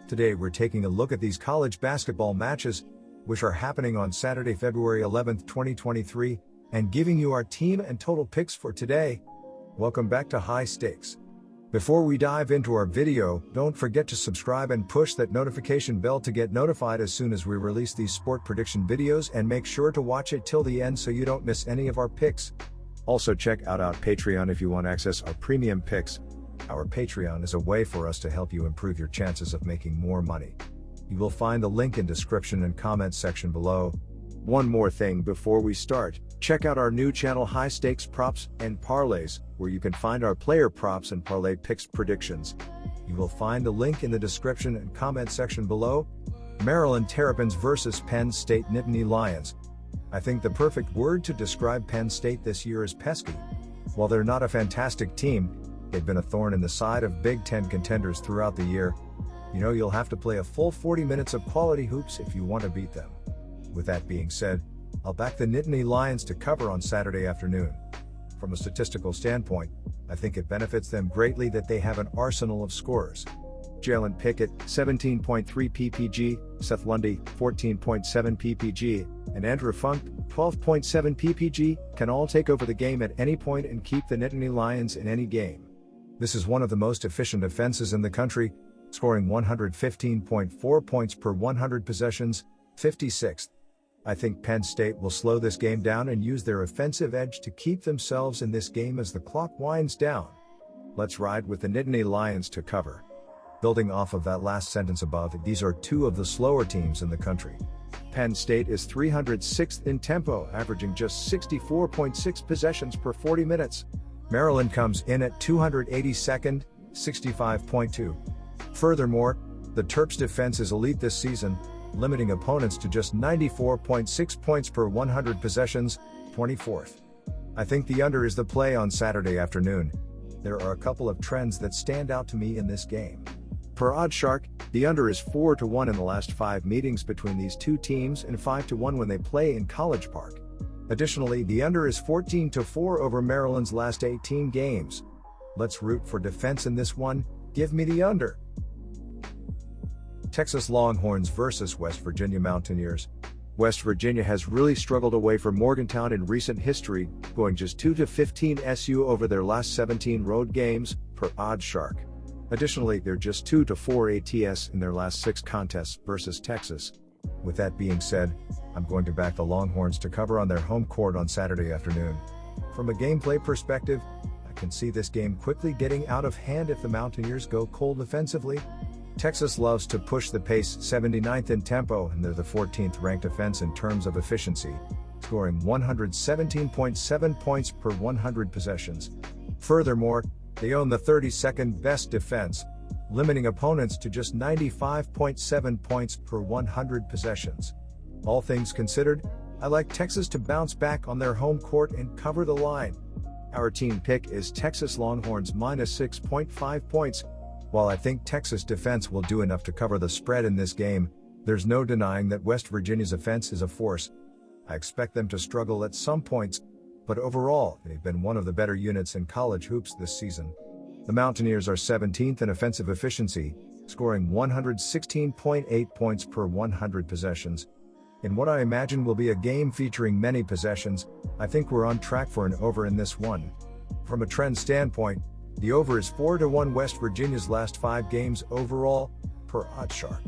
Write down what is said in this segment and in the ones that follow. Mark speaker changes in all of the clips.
Speaker 1: Today we're taking a look at these college basketball matches, which are happening on Saturday, February 11th, 2023, and giving you our team and total picks for today. Welcome back to High Stakes. Before we dive into our video, don't forget to subscribe and push that notification bell to get notified as soon as we release these sport prediction videos, and make sure to watch it till the end so you don't miss any of our picks. Also check out our Patreon if you want access our premium picks. Our Patreon is a way for us to help you improve your chances of making more money. You will find the link in description and comments section below. One more thing before we start, check out our new channel High Stakes Props and Parlays, where you can find our player props and parlay picks predictions. You will find the link in the description and comment section below. Maryland Terrapins versus Penn State Nittany Lions. I think the perfect word to describe Penn State this year is pesky. While they're not a fantastic team, they've been a thorn in the side of Big Ten contenders throughout the year. You know, you'll have to play a full 40 minutes of quality hoops if you want to beat them. With that being said, I'll back the Nittany Lions to cover on Saturday afternoon. From a statistical standpoint, I think it benefits them greatly that they have an arsenal of scorers. Jalen Pickett, 17.3 ppg, Seth Lundy, 14.7 ppg, and Andrew Funk, 12.7 ppg, can all take over the game at any point and keep the Nittany Lions in any game. This is one of the most efficient offenses in the country, scoring 115.4 points per 100 possessions, 56th. I think Penn State will slow this game down and use their offensive edge to keep themselves in this game as the clock winds down. Let's ride with the Nittany Lions to cover. Building off of that last sentence above, these are two of the slower teams in the country. Penn State is 306th in tempo, averaging just 64.6 possessions per 40 minutes. Maryland comes in at 282nd, 65.2. Furthermore, the Terps' defense is elite this season, limiting opponents to just 94.6 points per 100 possessions, 24th. I think the under is the play on Saturday afternoon. There are a couple of trends that stand out to me in this game. Per OddsShark, the under is 4-1 in the last 5 meetings between these two teams and 5-1 when they play in College Park. Additionally, the under is 14-4 over Maryland's last 18 games. Let's root for defense in this one. Give me the under. Texas Longhorns versus West Virginia Mountaineers. West Virginia has really struggled away from Morgantown in recent history, going just 2-15 SU over their last 17 road games, per OddsShark. Additionally, they're just 2-4 ATS in their last 6 contests versus Texas. With that being said, I'm going to back the Longhorns to cover on their home court on Saturday afternoon. From a gameplay perspective, I can see this game quickly getting out of hand if the Mountaineers go cold offensively. Texas loves to push the pace, 79th in tempo, and they're the 14th ranked offense in terms of efficiency, scoring 117.7 points per 100 possessions. Furthermore, they own the 32nd best defense, limiting opponents to just 95.7 points per 100 possessions. All things considered, I like Texas to bounce back on their home court and cover the line. Our team pick is Texas Longhorns minus 6.5 points. While I think Texas defense will do enough to cover the spread in this game, there's no denying that West Virginia's offense is a force. I expect them to struggle at some points, but overall, they've been one of the better units in college hoops this season. The Mountaineers are 17th in offensive efficiency, scoring 116.8 points per 100 possessions. In what I imagine will be a game featuring many possessions, I think we're on track for an over in this one. From a trend standpoint, the over is 4-1 West Virginia's last 5 games overall, per OddsShark.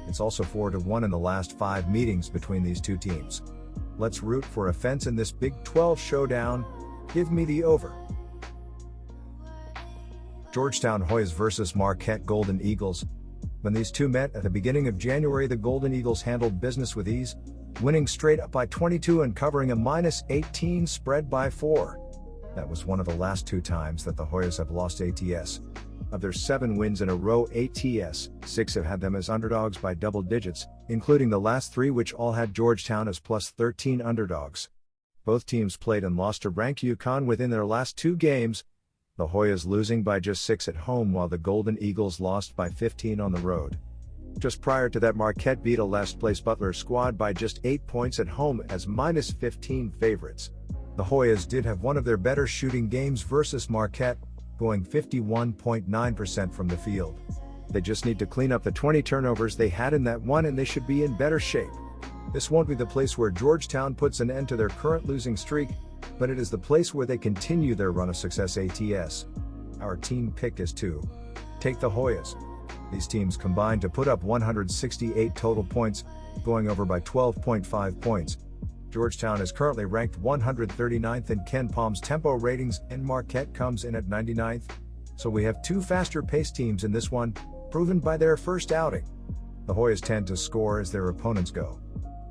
Speaker 1: It's also 4-1 in the last 5 meetings between these two teams. Let's root for offense in this Big 12 showdown. Give me the over. Georgetown Hoyas versus Marquette Golden Eagles. When these two met at the beginning of January, the Golden Eagles handled business with ease, winning straight up by 22 and covering a minus 18 spread by 4. That was one of the last 2 times that the Hoyas have lost ATS. Of their 7 wins in a row ATS, 6 have had them as underdogs by double digits, including the last 3 which all had Georgetown as plus 13 underdogs. Both teams played and lost to ranked UConn within their last 2 games, the Hoyas losing by just 6 at home while the Golden Eagles lost by 15 on the road. Just prior to that, Marquette beat a last-place Butler squad by just 8 points at home as minus 15 favorites. The Hoyas did have one of their better shooting games versus Marquette, going 51.9% from the field. They just need to clean up the 20 turnovers they had in that one and they should be in better shape. This won't be the place where Georgetown puts an end to their current losing streak, but it is the place where they continue their run of success ATS. Our team pick is to take the Hoyas. These teams combined to put up 168 total points, going over by 12.5 points. Georgetown is currently ranked 139th in Ken Palm's tempo ratings and Marquette comes in at 99th. So we have two faster paced teams in this one, proven by their first outing. The Hoyas tend to score as their opponents go.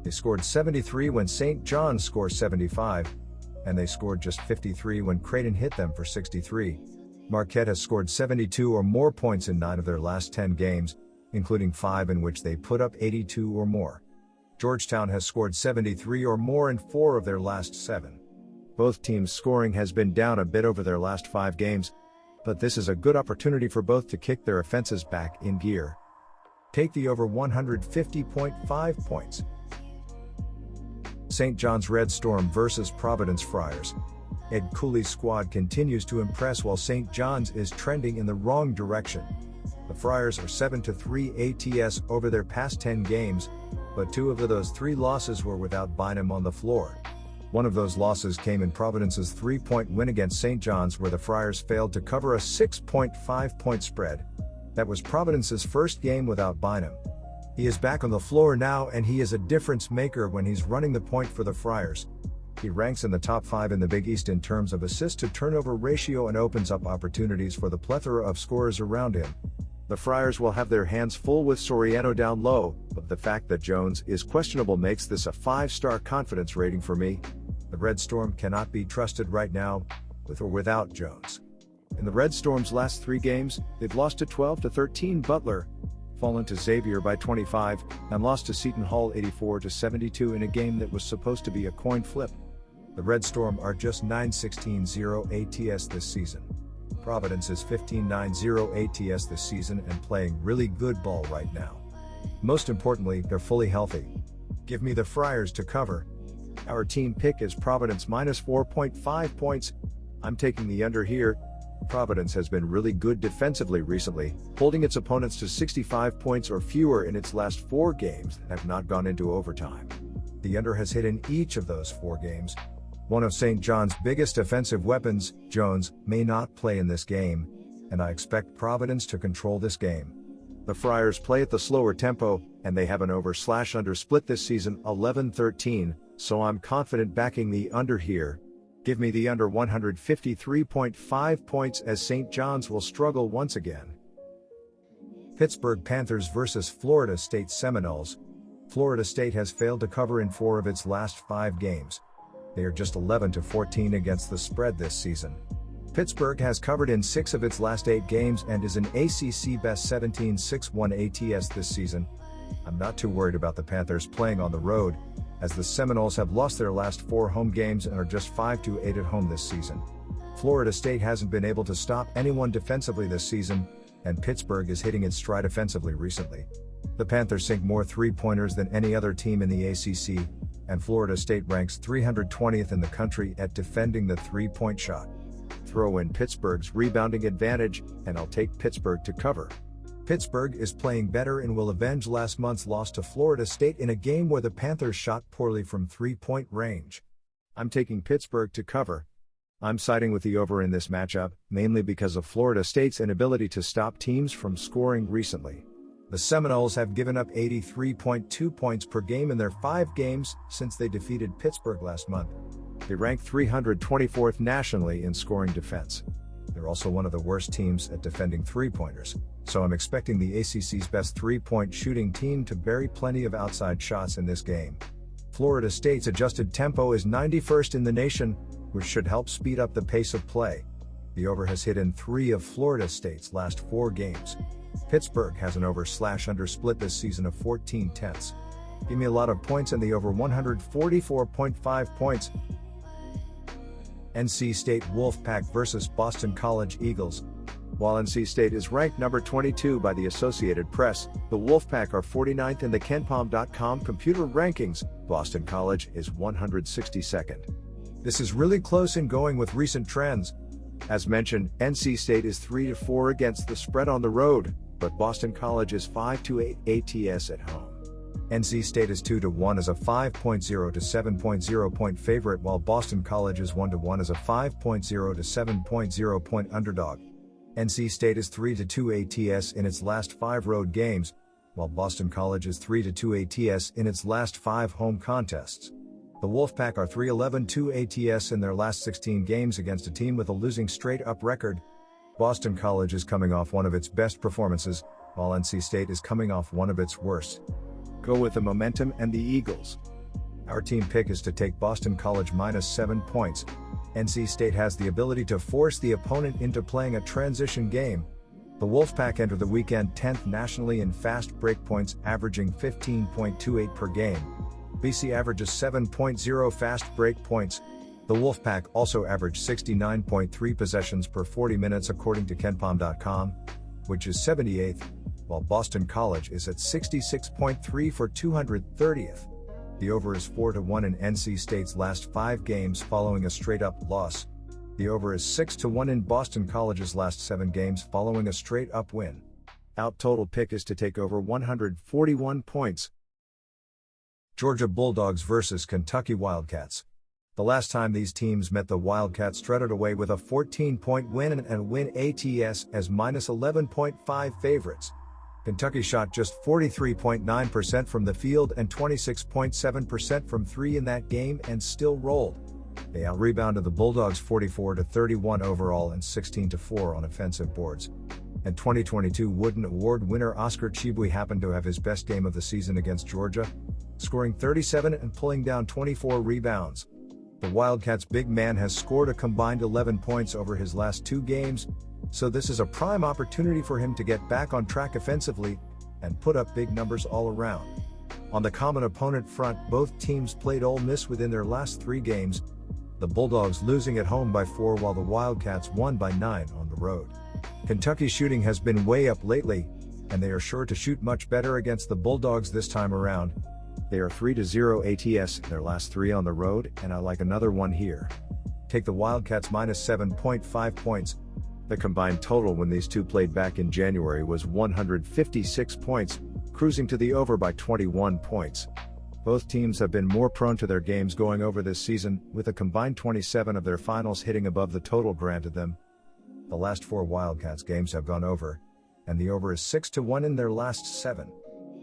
Speaker 1: They scored 73 when St. John's scored 75, and they scored just 53 when Creighton hit them for 63. Marquette has scored 72 or more points in 9 of their last 10 games, including 5 in which they put up 82 or more. Georgetown has scored 73 or more in 4 of their last 7. Both teams' scoring has been down a bit over their last 5 games, but this is a good opportunity for both to kick their offenses back in gear. Take the over 150.5 points. St. John's Red Storm vs. Providence Friars. Ed Cooley's squad continues to impress while St. John's is trending in the wrong direction. The Friars are 7-3 ATS over their past 10 games, but 2 of those 3 losses were without Bynum on the floor. One of those losses came in Providence's 3-point win against St. John's where the Friars failed to cover a 6.5-point spread. That was Providence's first game without Bynum. He is back on the floor now and he is a difference maker when he's running the point for the Friars. He ranks in the top 5 in the Big East in terms of assist-to-turnover ratio and opens up opportunities for the plethora of scorers around him. The Friars will have their hands full with Soriano down low, but the fact that Jones is questionable makes this a 5-star confidence rating for me. The Red Storm cannot be trusted right now, with or without Jones. In the Red Storm's last 3 games, they've lost to 12-13 Butler, fallen to Xavier by 25, and lost to Seton Hall 84-72 in a game that was supposed to be a coin flip. The Red Storm are just 9-16-0 ATS this season. Providence is 15-9-0 ATS this season and playing really good ball right now. Most importantly, they're fully healthy. Give me the Friars to cover. Our team pick is Providence minus 4.5 points. I'm taking the under here. Providence has been really good defensively recently, holding its opponents to 65 points or fewer in its last 4 games and have not gone into overtime. The under has hit in each of those 4 games. One of St. John's biggest offensive weapons, Jones, may not play in this game, and I expect Providence to control this game. The Friars play at the slower tempo, and they have an over/under split this season 11-13, so I'm confident backing the under here. Give me the under 153.5 points as St. John's will struggle once again. Pittsburgh Panthers vs. Florida State Seminoles. Florida State has failed to cover in 4 of its last 5 games. They are just 11-14 against the spread this season. Pittsburgh has covered in 6 of its last 8 games and is an ACC best 17-6-1 ATS this season. I'm not too worried about the Panthers playing on the road, as the Seminoles have lost their last 4 home games and are just 5-8 at home this season. Florida State hasn't been able to stop anyone defensively this season, and Pittsburgh is hitting its stride offensively recently. The Panthers sink more 3-pointers than any other team in the ACC, and Florida State ranks 320th in the country at defending the 3-point shot. Throw in Pittsburgh's rebounding advantage, and I'll take Pittsburgh to cover. Pittsburgh is playing better and will avenge last month's loss to Florida State in a game where the Panthers shot poorly from 3-point range. I'm taking Pittsburgh to cover. I'm siding with the over in this matchup, mainly because of Florida State's inability to stop teams from scoring recently. The Seminoles have given up 83.2 points per game in their 5 games since they defeated Pittsburgh last month. They rank 324th nationally in scoring defense. They're also one of the worst teams at defending 3-pointers, so I'm expecting the ACC's best 3-point shooting team to bury plenty of outside shots in this game. Florida State's adjusted tempo is 91st in the nation, which should help speed up the pace of play. The over has hit in 3 of Florida State's last 4 games. Pittsburgh has an over/under split this season of 14/10. Give me a lot of points and the over 144.5 points. NC State Wolfpack vs. Boston College Eagles. While NC State is ranked number 22 by the Associated Press, the Wolfpack are 49th in the KenPom.com computer rankings. Boston College is 162nd. This is really close in going with recent trends. As mentioned, NC State is 3-4 against the spread on the road.
Speaker 2: but Boston College is 5-8 ATS at home.
Speaker 1: NC State is 2-1 as a 5.0 to 7.0 point favorite, while Boston College is 1-1 as a 5.0 to 7.0 point underdog. NC State is 3-2 ATS in its last 5 road games, while Boston College is 3-2 ATS in its last 5 home contests. The Wolfpack are 3-11-2 ATS in their last 16 games against a team with a losing straight-up record. Boston College is coming off one of its best performances, while NC State is coming off one of its worst.
Speaker 2: Go with the momentum and the Eagles.
Speaker 1: Our team pick is to take Boston College -7 points. NC State has the ability to force the opponent into playing a transition game. The Wolfpack enter the weekend 10th nationally in fast break points, averaging 15.28 per game. BC averages 7.0 fast break points. The Wolfpack also average 69.3 possessions per 40 minutes according to KenPom.com, which is 78th, while Boston College is at 66.3 for 230th. The over is 4-1 in NC State's last 5 games following a straight-up loss. The over is 6-1 in Boston College's last 7 games following a straight-up win.
Speaker 2: Out total pick is to take over 141 points.
Speaker 1: Georgia Bulldogs versus Kentucky Wildcats. The last time these teams met, the Wildcats strutted away with a 14-point win and win ATS as -11.5 favorites. Kentucky shot just 43.9% from the field and 26.7% from 3 in that game and still rolled. They out-rebounded the Bulldogs 44-31 overall and 16-4 on offensive boards. And 2022 Wooden Award winner Oscar Tshiebwe happened to have his best game of the season against Georgia, scoring 37 and pulling down 24 rebounds. The Wildcats' big man has scored a combined 11 points over his last 2 games, so this is a prime opportunity for him to get back on track offensively and put up big numbers all around. On the common opponent front, both teams played Ole Miss within their last 3 games, the Bulldogs losing at home by 4 while the Wildcats won by 9 on the road. Kentucky's shooting has been way up lately, and they are sure to shoot much better against the Bulldogs this time around.
Speaker 2: They are 3-0 ATS in their last 3 on the road, and I like another one here.
Speaker 1: Take the Wildcats -7.5 points.
Speaker 2: The combined total when these two played back in January was 156 points, cruising to the over by 21 points. Both teams have been more prone to their games going over this season, with a combined 27 of their finals hitting above the total granted them. The last 4 Wildcats games have gone over, and the over is 6-1 in their last 7.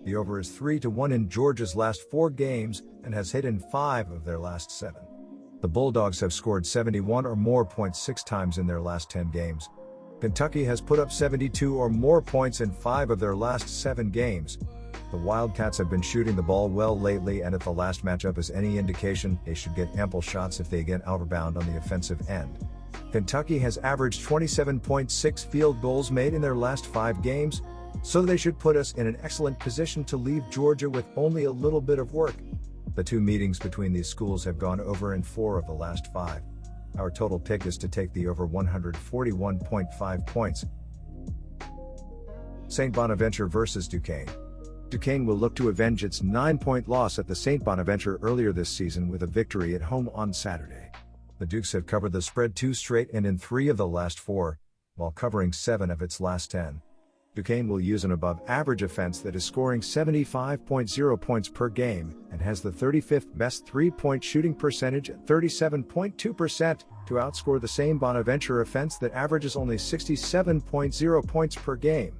Speaker 2: The over is 3-1 in Georgia's last 4 games and has hit in 5 of their last 7. The Bulldogs have scored 71 or more points 6 times in their last 10 games. Kentucky has put up 72 or more points in 5 of their last 7 games. The Wildcats have been shooting the ball well lately, and if the last matchup is any indication, they should get ample shots if they get out-of-bound on the offensive end. Kentucky has averaged 27.6 field goals made in their last 5 games, so they should put us in an excellent position to leave Georgia with only a little bit of work. The 2 meetings between these schools have gone over in 4 of the last 5. Our total pick is to take the over 141.5 points. St. Bonaventure versus Duquesne. Duquesne will look to avenge its 9-point loss at the St. Bonaventure earlier this season with a victory at home on Saturday.
Speaker 1: The Dukes have covered the spread 2 straight and in 3 of the last 4, while covering 7 of its last 10.
Speaker 2: Duquesne will use an above-average offense that is scoring 75.0 points per game and has the 35th best 3-point shooting percentage at 37.2% to outscore the same Bonaventure offense that averages only 67.0 points per game.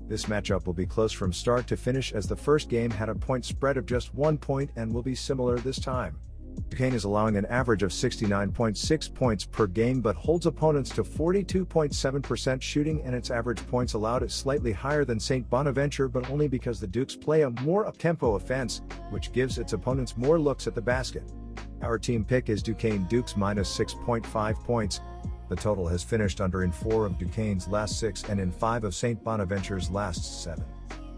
Speaker 2: This matchup will be close from start to finish, as the first game had a point spread of just 1 point and will be similar this time. Duquesne is allowing an average of 69.6 points per game but holds opponents to 42.7% shooting, and its average points allowed is slightly higher than St. Bonaventure, but only because the Dukes play a more up-tempo offense, which gives its opponents more looks at the basket. Our team pick is Duquesne Dukes -6.5 points. The total has finished under in 4 of Duquesne's last 6 and in 5 of St. Bonaventure's last 7.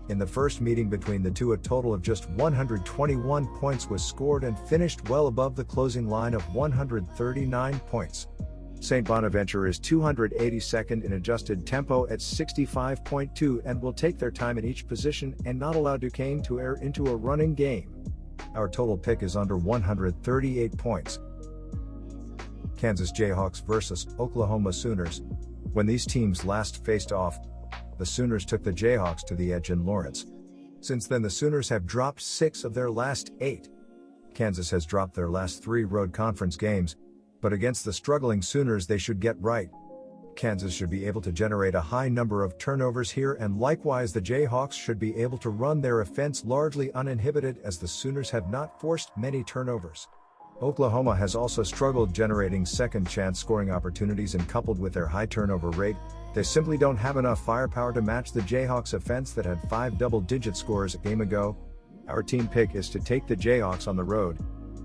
Speaker 2: In the first meeting between the two, a total of just 121 points was scored and finished well above the closing line of 139 points. St. Bonaventure is 282nd in adjusted tempo at 65.2 and will take their time in each position and not allow Duquesne to err into a running game. Our total pick is under 138 points. Kansas Jayhawks versus Oklahoma Sooners. When these teams last faced off,
Speaker 1: the Sooners took the Jayhawks to the edge in Lawrence. Since then, the Sooners have dropped 6 of their last 8. Kansas has dropped their last 3 road conference games, but against the struggling Sooners they should get right. Kansas should be able to generate a high number of turnovers here, and likewise the Jayhawks should be able to run their offense largely uninhibited, as the Sooners have not forced many turnovers. Oklahoma has also struggled generating second-chance scoring opportunities, and coupled with their high turnover rate, they simply don't have enough firepower to match the Jayhawks offense that had 5 double-digit scores a game ago. Our team pick is to take the Jayhawks on the road.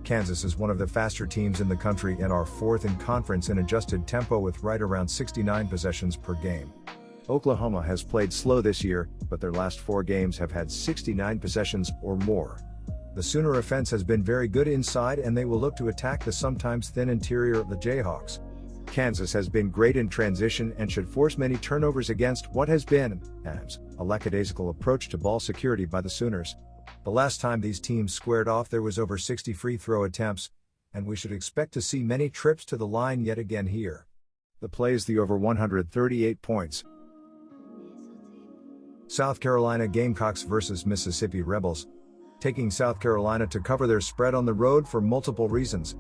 Speaker 1: Kansas is one of the faster teams in the country and are 4th in conference in adjusted tempo with right around 69 possessions per game. Oklahoma has played slow this year, but their last 4 games have had 69 possessions or more. The Sooner offense has been very good inside, and they will look to attack the sometimes thin interior of the Jayhawks. Kansas has been great in transition and should force many turnovers against what has been a lackadaisical approach to ball security by the Sooners. The last time these teams squared off there was over 60 free throw attempts, and we should expect to see many trips to the line yet again here. The play is the over 138 points. South Carolina Gamecocks versus Mississippi Rebels. Taking South Carolina to cover their spread on the road for multiple reasons.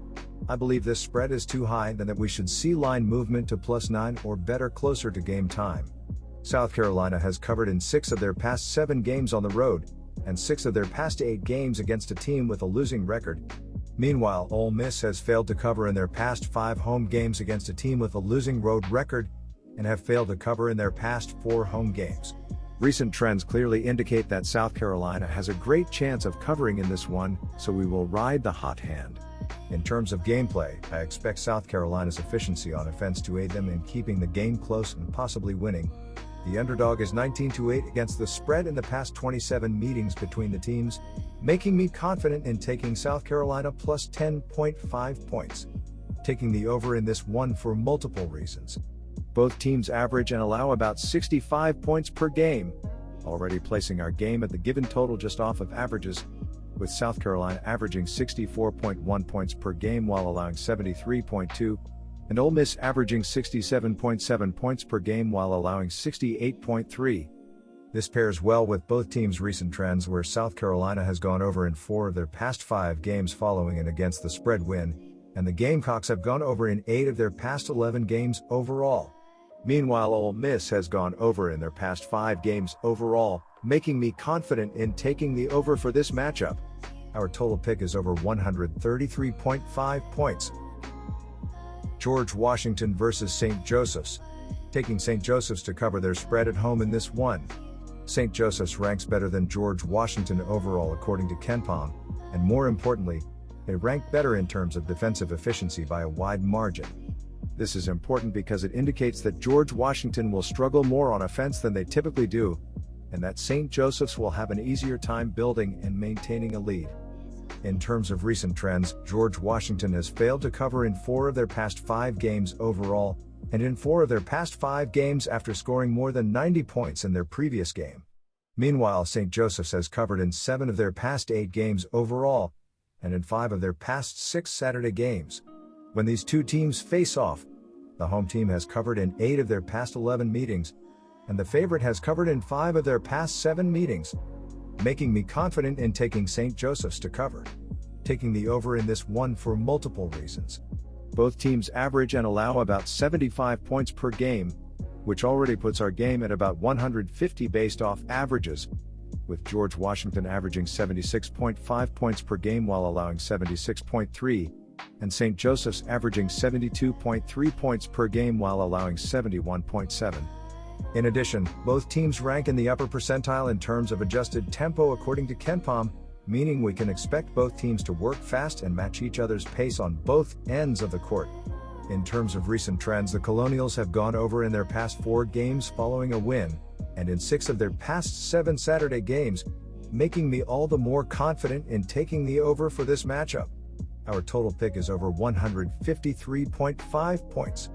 Speaker 1: I believe this spread is too high and that we should see line movement to +9 or better closer to game time. South Carolina has covered in 6 of their past 7 games on the road, and 6 of their past 8 games against a team with a losing record. Meanwhile, Ole Miss has failed to cover in their past 5 home games against a team with a losing road record, and have failed to cover in their past 4 home games. Recent trends clearly indicate that South Carolina has a great chance of covering in this one, so we will ride the hot hand. In terms of gameplay, I expect South Carolina's efficiency on offense to aid them in keeping the game close and possibly winning. The underdog is 19-8 against the spread in the past 27 meetings between the teams, making me confident in taking South Carolina plus 10.5 points. Taking the over in this one for multiple reasons. Both teams average and allow about 65 points per game, already placing our game at the given total just off of averages, with South Carolina averaging 64.1 points per game while allowing 73.2, and Ole Miss averaging 67.7 points per game while allowing 68.3. This pairs well with both teams' recent trends, where South Carolina has gone over in 4 of their past 5 games following an against the spread win, and the Gamecocks have gone over in 8 of their past 11 games overall. Meanwhile, Ole Miss has gone over in their past 5 games overall, making me confident in taking the over for this matchup. Our total pick is over 133.5 points. George Washington versus St. Joseph's. Taking St. Joseph's to cover their spread at home in this one. St. Joseph's ranks better than George Washington overall according to KenPom, and more importantly, they rank better in terms of defensive efficiency by a wide margin. This is important because it indicates that George Washington will struggle more on offense than they typically do, and that St. Joseph's will have an easier time building and maintaining a lead. In terms of recent trends, George Washington has failed to cover in 4 of their past 5 games overall, and in 4 of their past 5 games after scoring more than 90 points in their previous game. Meanwhile, St. Joseph's has covered in 7 of their past 8 games overall, and in 5 of their past 6 Saturday games. When these two teams face off, the home team has covered in 8 of their past 11 meetings, and the favorite has covered in 5 of their past 7 meetings, making me confident in taking St. Joseph's to cover. Taking the over in this one for multiple reasons. Both teams average and allow about 75 points per game, which already puts our game at about 150 based off averages, with George Washington averaging 76.5 points per game while allowing 76.3, and St. Joseph's averaging 72.3 points per game while allowing 71.7. In addition, both teams rank in the upper percentile in terms of adjusted tempo according to KenPom, meaning we can expect both teams to work fast and match each other's pace on both ends of the court. In terms of recent trends, the Colonials have gone over in their past 4 games following a win, and in 6 of their past 7 Saturday games, making me all the more confident in taking the over for this matchup. Our total pick is over 153.5 points.